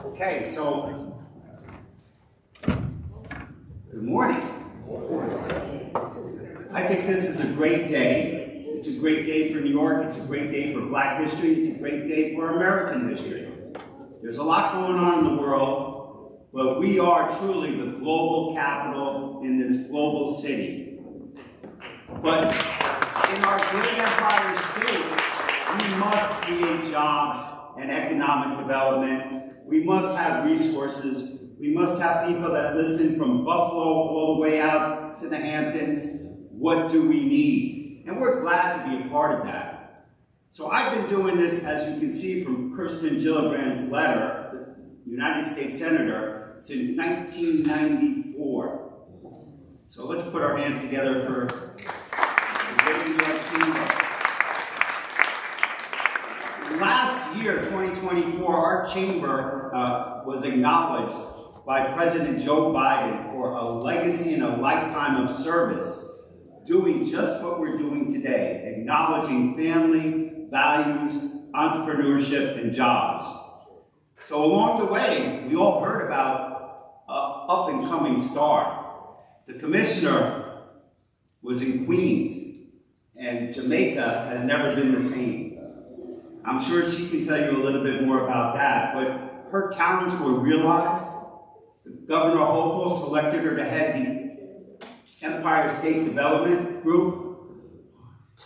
Okay, so, good morning. I think this is a great day. It's a great day for New York. It's a great day for Black history. It's a great day for American history. There's a lot going on in the world, but we are truly the global capital in this global city. But in our great empire state, we must create jobs and economic development. We must have resources. We must have people that listen from Buffalo all the way out to the Hamptons. What do we need? And we're glad to be a part of that. So I've been doing this, as you can see from Kirsten Gillibrand's letter, the United States Senator, since 1994. So let's put our hands together for the great New York Chamber. Last year, 2024, our chamber was acknowledged by President Joe Biden for a legacy and a lifetime of service, doing just what we're doing today, acknowledging family, values, entrepreneurship, and jobs. So along the way, we all heard about an up-and-coming star. The commissioner was in Queens, and Jamaica has never been the same. I'm sure she can tell you a little bit more about that, but her talents were realized. Governor Hochul selected her to head the Empire State Development Group.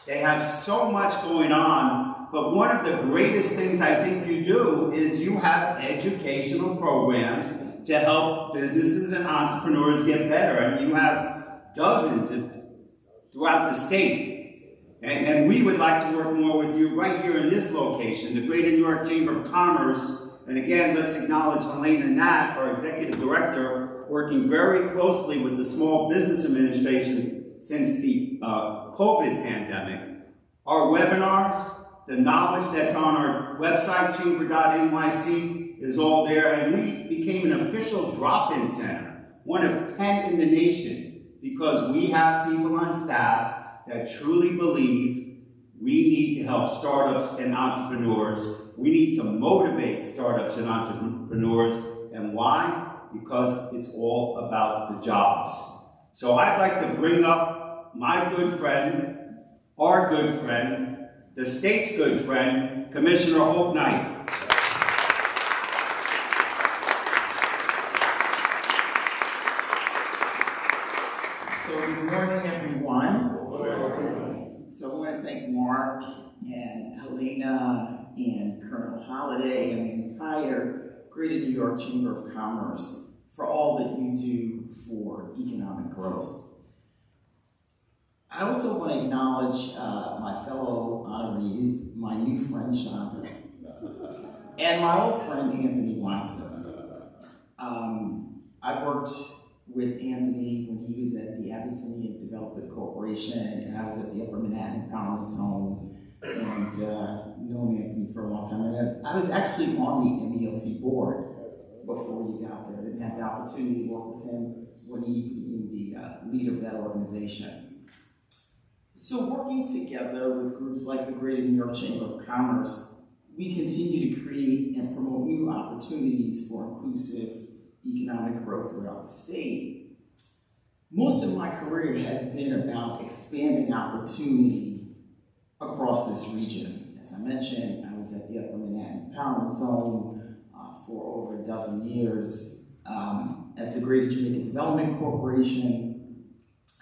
They have so much going on, but one of the greatest things I think you do is you have educational programs to help businesses and entrepreneurs get better. I mean, you have dozens throughout the state. And we would like to work more with you right here in this location, the Greater New York Chamber of Commerce. And again, let's acknowledge Helena Nat, our Executive Director, working very closely with the Small Business Administration since the COVID pandemic. Our webinars, the knowledge that's on our website, chamber.nyc, is all there. And we became an official drop-in center, one of 10 in the nation, because we have people on staff that truly believe we need to help startups and entrepreneurs. We need to motivate startups and entrepreneurs. And why? Because it's all about the jobs. So I'd like to bring up my good friend, our good friend, the state's good friend, Commissioner Hope Knight. So good morning, everyone. So I want to thank Mark and Helena and Colonel Holliday and the entire Greater New York Chamber of Commerce for all that you do for economic growth. I also want to acknowledge my fellow honorees, my new friend Shonda, and my old friend Anthony Watson. I worked with Anthony when he was at the Abyssinian Development Corporation, and I was at the Upper Manhattan Empowerment Zone, and known Anthony for a long time. And I was actually on the MELC board before he got there. I didn't have the opportunity to work with him when he became the leader of that organization. So working together with groups like the Greater New York Chamber of Commerce, we continue to create and promote new opportunities for inclusive economic growth throughout the state. Most of my career has been about expanding opportunity across this region. As I mentioned, I was at the Upper Manhattan Empowerment Zone for over a dozen years, at the Greater Jamaica Development Corporation,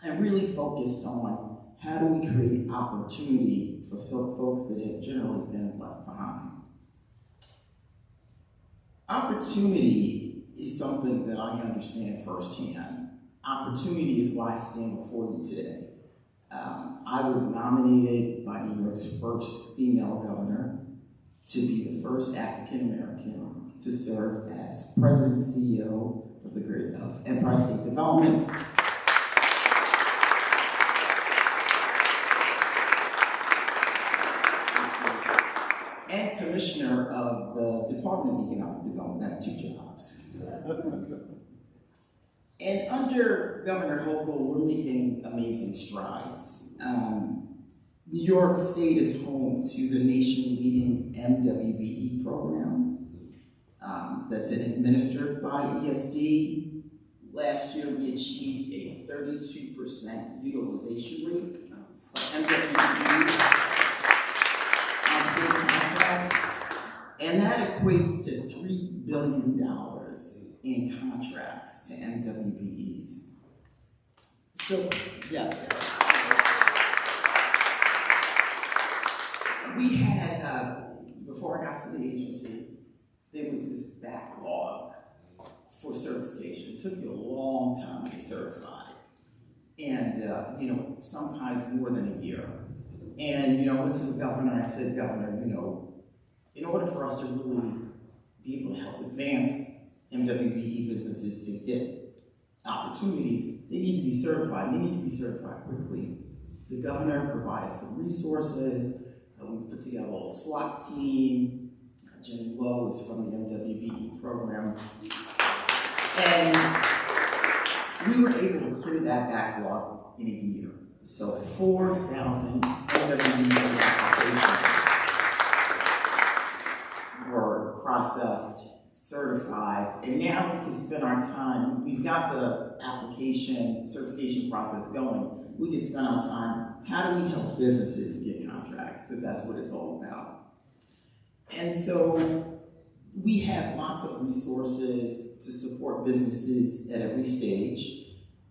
and really focused on how do we create opportunity for folks that have generally been left behind. Opportunity is something that I understand firsthand. Opportunity is why I stand before you today. I was nominated by New York's first female governor to be the first African American to serve as president and CEO of Empire State Development. And commissioner of the Department of Economic Development. I have 2 jobs. And under Governor Hochul, we're making amazing strides. New York State is home to the nation-leading MWBE program that's administered by ESD. Last year, we achieved a 32% utilization rate of MWBE. And that equates to $3 billion in contracts to MWBEs. So, yes. We had, before I got to the agency, there was this backlog for certification. It took you a long time to get certified. And, sometimes more than a year. And, I went to the governor, I said, Governor, in order for us to really be able to help advance MWBE businesses to get opportunities, they need to be certified. They need to be certified quickly. The governor provided some resources. We put together a little SWAT team. Jenny Lowe is from the MWBE program. And we were able to clear that backlog in a year. So 4,000 MWBE applications were processed, certified, and now we can spend our time, we've got the certification process going, we can spend our time, how do we help businesses get contracts, because that's what it's all about. And so we have lots of resources to support businesses at every stage,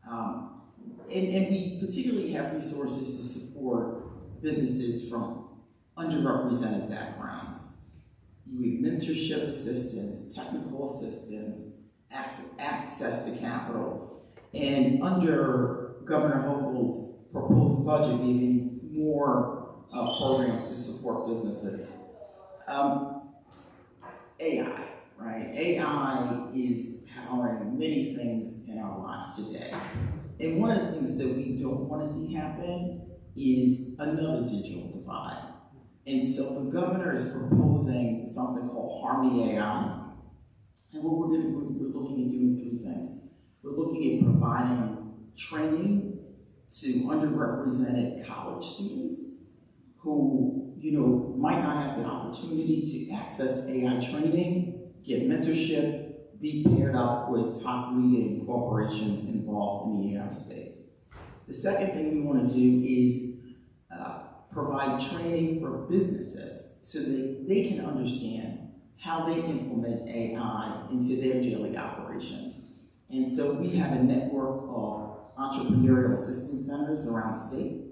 and we particularly have resources to support businesses from underrepresented backgrounds. You have mentorship assistance, technical assistance, access to capital. And under Governor Hochul's proposed budget, we have even more programs to support businesses. AI, right? AI is powering many things in our lives today. And one of the things that we don't want to see happen is another digital divide. And so the governor is proposing something called Harmony AI. And what we're looking at doing 3 things. We're looking at providing training to underrepresented college students who, might not have the opportunity to access AI training, get mentorship, be paired up with top leading corporations involved in the AI space. The second thing we want to do is provide training for businesses so that they can understand how they implement AI into their daily operations. And so we have a network of entrepreneurial assistance centers around the state.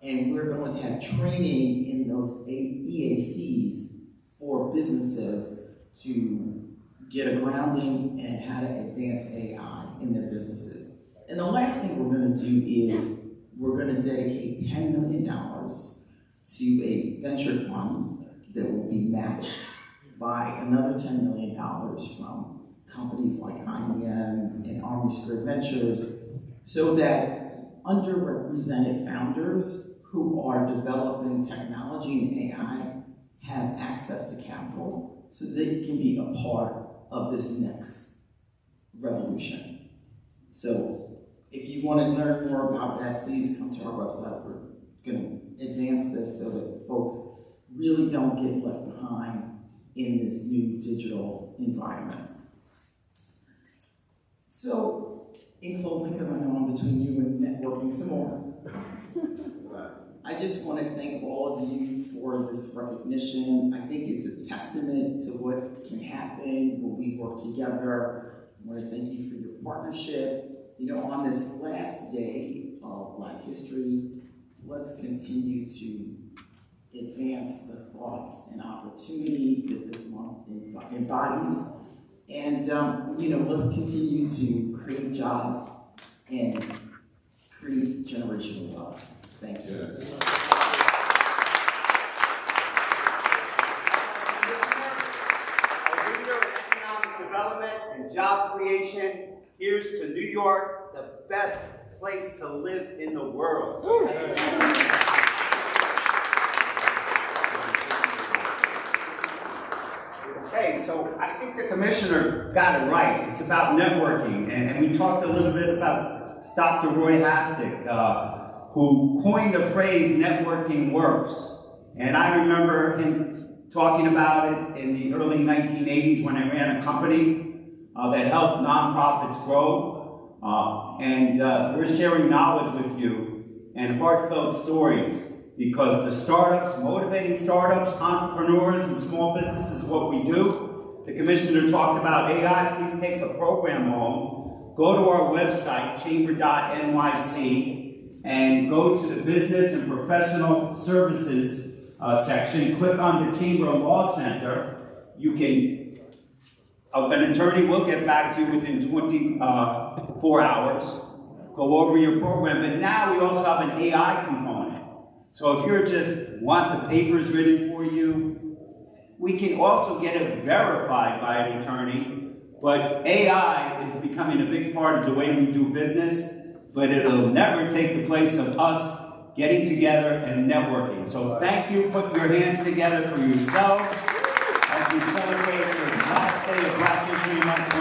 And we're going to have training in those EACs for businesses to get a grounding and how to advance AI in their businesses. And the last thing we're going to do is we're going to dedicate $10 million to a venture fund that will be matched by another $10 million from companies like IBM and Army Square Ventures, so that underrepresented founders who are developing technology and AI have access to capital so they can be a part of this next revolution. So if you want to learn more about that, please come to our website. We're going to advance this so that folks really don't get left behind in this new digital environment. So, in closing, because I know I'm between you and networking some more, I just want to thank all of you for this recognition. I think it's a testament to what can happen when we work together. I want to thank you for your partnership. You know, on this last day of Black History, let's continue to advance the thoughts and opportunity that this month embodies. And, you know, let's continue to create jobs and create generational wealth. Thank you. Yes. A leader of economic development and job creation. Here's to New York, the best place to live in the world. Okay, so I think the commissioner got it right. It's about networking, and we talked a little bit about Dr. Roy Hastic, who coined the phrase networking works. And I remember him talking about it in the early 1980s when I ran a company that helped nonprofits grow. We're sharing knowledge with you and heartfelt stories, because the startups, motivating startups, entrepreneurs, and small businesses is what we do. The commissioner talked about AI. Please take the program home. Go to our website, chamber.nyc, and go to the business and professional services section. Click on the Chamber Law Center. You can, an attorney will get back to you within 24 hours. Go over your program. But now we also have an AI component. So if you're just want the papers written for you, we can also get it verified by an attorney. But AI is becoming a big part of the way we do business, but it'll never take the place of us getting together and networking. So thank you. Put your hands together for yourselves as we celebrate this last day of Black History Month.